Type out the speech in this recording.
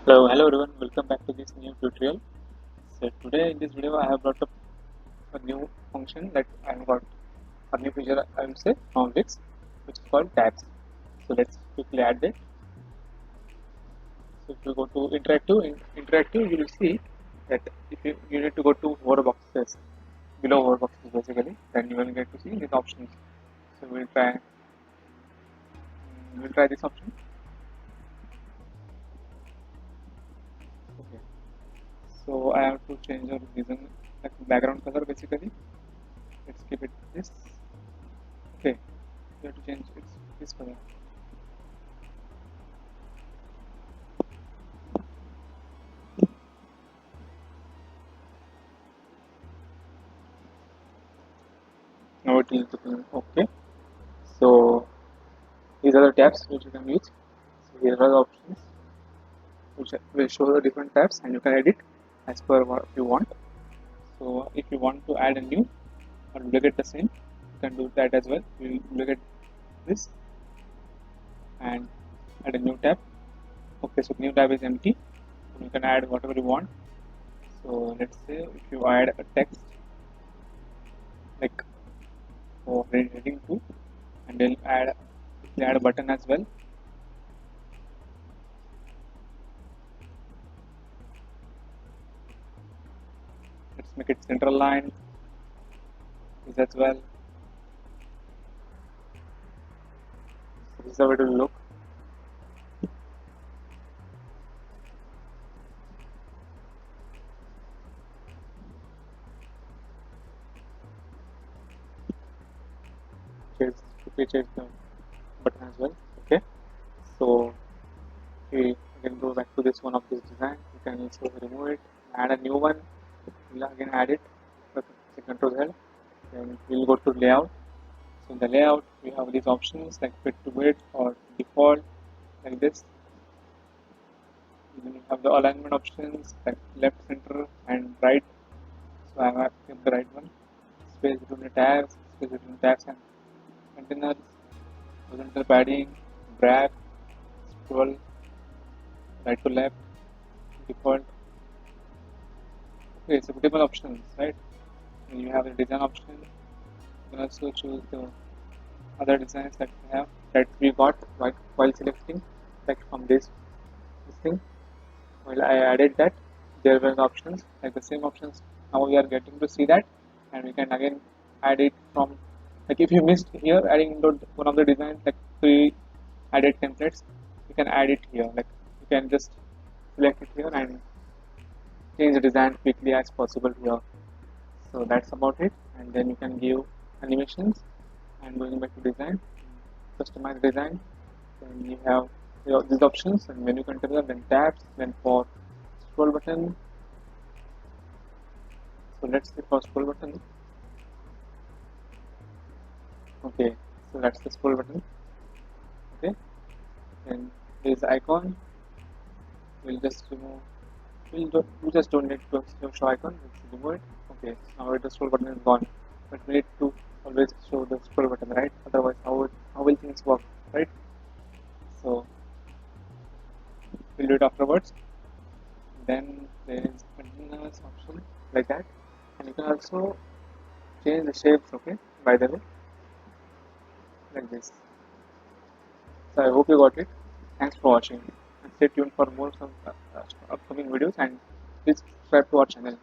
Hello everyone, welcome back to this new tutorial. So today in this video I have brought up a new function that I have got a new feature I will say from Wix, which is called tabs. So let's quickly add that. So if you go to interactive you will see that if you need to go to hover boxes, below hover boxes basically, then you will get to see these options. So we'll try this option. Okay. So I have to change the reason like background color basically. Let's keep it this. Okay, you have to change its this color. Now it is looking okay. So these are the tabs which you can use. So here are the options which will show the different tabs and you can edit as per what you want. So if you want to add a new or duplicate the same, you can do that as well. You will duplicate this and add a new tab. Okay, so new tab is empty. So you can add whatever you want. So let's say if you add a text like for heading 2 and then add a button as well. Let's make it central line is as well. So this is how it will look. Change the button as well. Okay, so we can go back to this one of this design. You can also remove it, add a new one. We'll again add it. Control Z. Then we'll go to layout. So in the layout, we have these options like fit to width or default, like this. Then you have the alignment options like left, center, and right. So I have kept the right one. Space between the tabs, space between tabs and containers, horizontal padding, drag, scroll, right to left, default. Okay, so multiple options, right? And you have the design option. You can also choose the other designs that we got while selecting like from this thing. While I added that, there were options like the same options. Now we are getting to see that, and we can again add it from like if you missed here adding one of the designs like pre added templates, you can add it here. Like you can just select it here and change the design quickly as possible here. So that's about it, and then you can give animations and going back to design, customize design. Then you have these options and menu controller, then tabs, then for scroll button. So let's say for scroll button. Okay, so that's the scroll button. Okay, then this icon. We'll just remove. We just don't need to show icon. Let's remove it. Okay, now the scroll button is gone. But we need to always show the scroll button, right? Otherwise, how will things work, right? So we'll do it afterwards. Then there is continuous option like that, and you can also change the shapes. Okay, by the way, like this. So I hope you got it. Thanks for watching, and stay tuned for more some upcoming videos. And please subscribe to our channel.